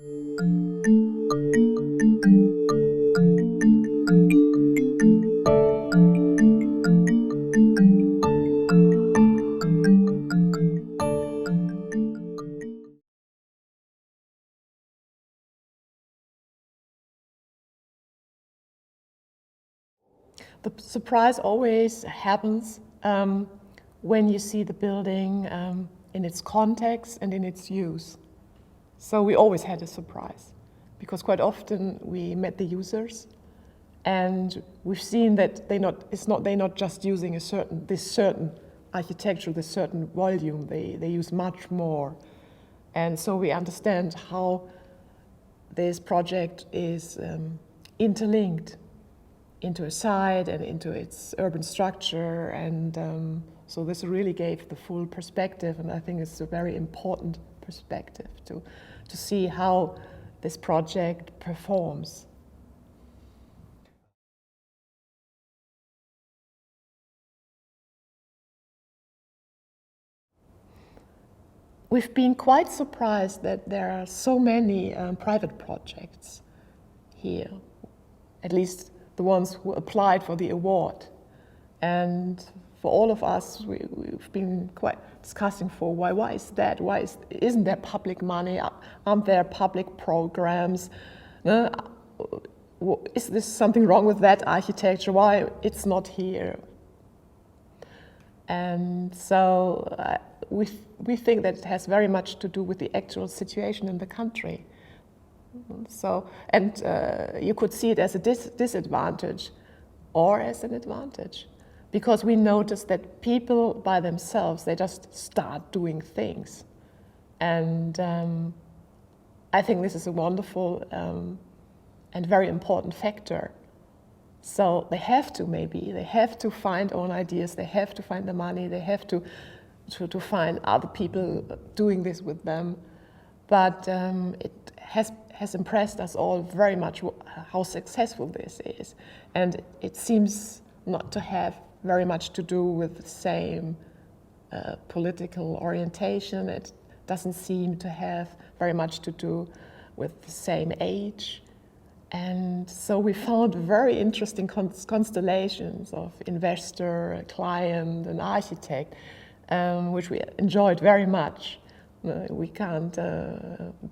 The surprise always happens when you see the building in its context and in its use. So we always had a surprise, because quite often we met the users and we've seen that they're not just using this certain architecture, this certain volume, they use much more. And so we understand how this project is interlinked into a site and into its urban structure, and so this really gave the full perspective, and I think it's a very important perspective to see how this project performs. We've been quite surprised that there are so many private projects here, at least the ones who applied for the award. And for all of us, we've been quite discussing for why is that? Isn't there public money? Aren't there public programs? Is there something wrong with that architecture? Why it's not here? And so we think that it has very much to do with the actual situation in the country. So, and you could see it as a disadvantage or as an advantage, because we noticed that people by themselves, they just start doing things. And I think this is a wonderful and very important factor. So they have to find own ideas, they have to find the money, they have to find other people doing this with them. But it has impressed us all very much how successful this is. And it seems not to have very much to do with the same political orientation. It doesn't seem to have very much to do with the same age. And so we found very interesting constellations of investor, client, and architect, which we enjoyed very much. We can't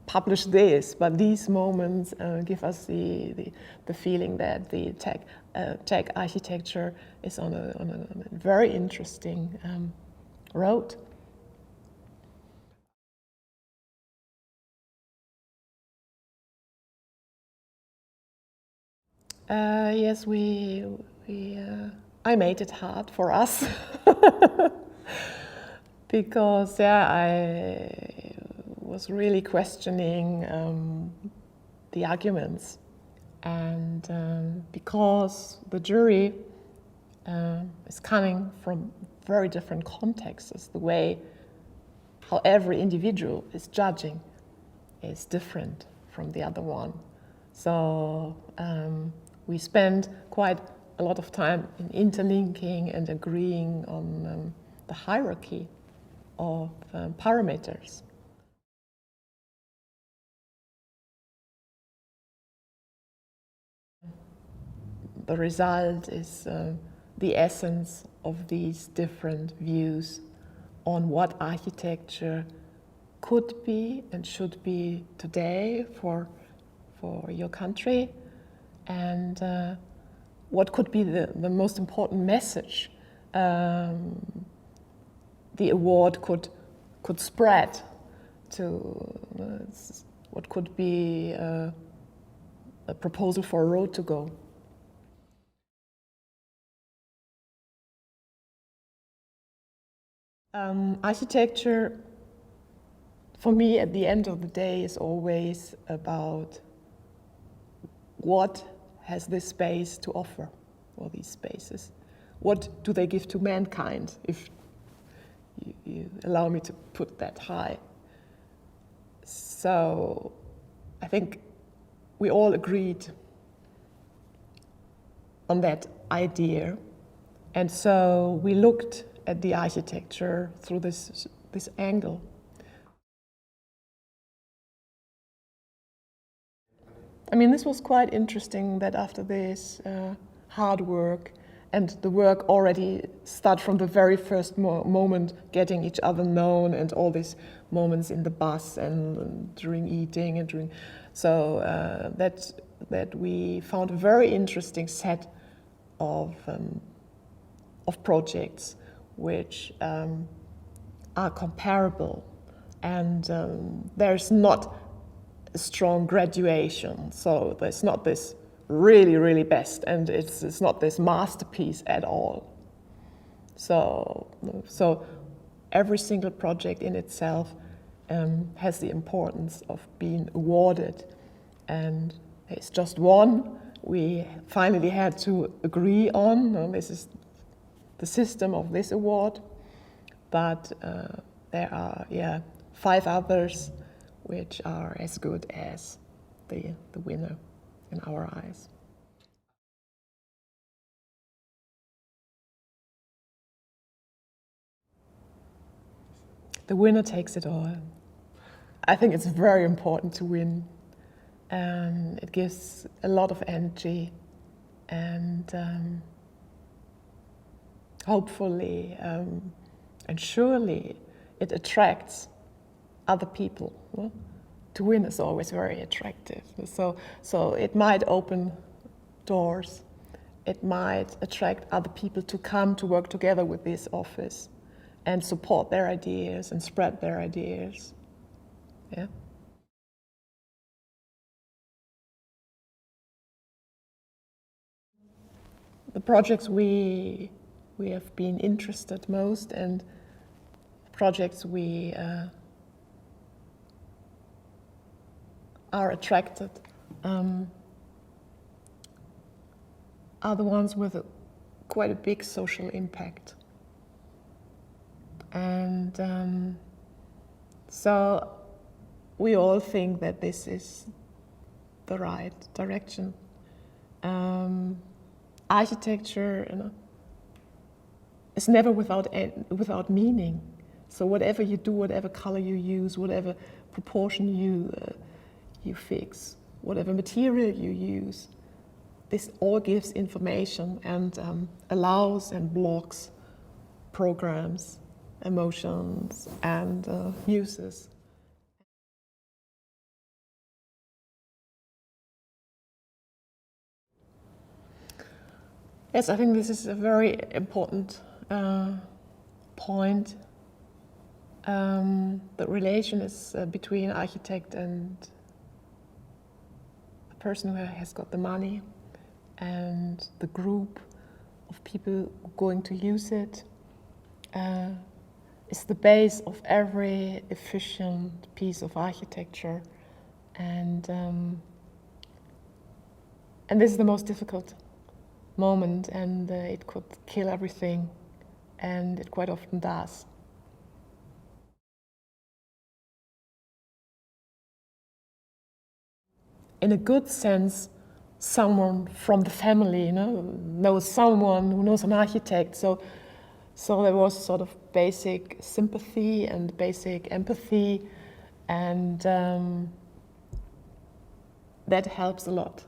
publish this, but these moments give us the feeling that the Czech architecture is on a very interesting road. Yes, I made it hard for us. Because I was really questioning the arguments, and because the jury is coming from very different contexts, the way how every individual is judging is different from the other one. So we spend quite a lot of time in interlinking and agreeing on the hierarchy of parameters. The result is the essence of these different views on what architecture could be and should be today for your country, and what could be the most important message the award could spread to what could be a proposal for a road to go. Architecture, for me, at the end of the day, is always about what has this space to offer, or these spaces. What do they give to mankind, if you allow me to put that high. So I think we all agreed on that idea, and so we looked at the architecture through this angle. I mean, this was quite interesting that after this hard work, and the work already started from the very first moment, getting each other known, and all these moments in the bus and during eating and during, so that we found a very interesting set of projects which are comparable, and there's not a strong graduation. So there's not this really best, and it's not this masterpiece at all. So every single project in itself has the importance of being awarded, and it's just one we finally had to agree on. This is the system of this award, but there are 5 others which are as good as the winner in our eyes. The winner takes it all. I think it's very important to win. It gives a lot of energy, and hopefully and surely it attracts other people. To win is always very attractive. So it might open doors. It might attract other people to come to work together with this office and support their ideas and spread their ideas. Yeah. The projects we have been interested most, and projects we are attracted are the ones with quite a big social impact. And so we all think that this is the right direction. Architecture, is never without meaning. So whatever you do, whatever color you use, whatever proportion you fix, whatever material you use, this all gives information and allows and blocks programs, emotions, and uses. Yes, I think this is a very important point. The relation is between architect and a person who has got the money, and the group of people going to use it is the base of every efficient piece of architecture, and this is the most difficult moment, and it could kill everything, and it quite often does. In a good sense, someone from the family, knows someone who knows an architect, so there was sort of basic sympathy and basic empathy, and that helps a lot.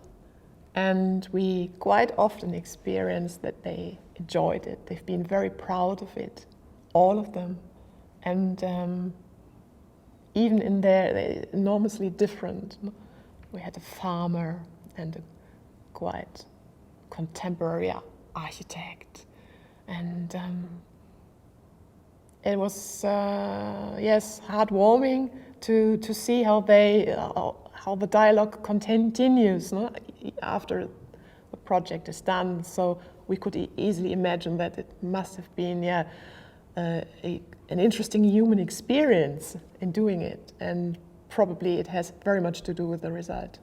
And we quite often experience that they enjoyed it. They've been very proud of it, all of them. And even in there, they're enormously different. We had a farmer and a quite contemporary architect. And it was, heartwarming to see how the dialogue continues after the project is done. So we could easily imagine that it must have been an interesting human experience in doing it, and probably it has very much to do with the result.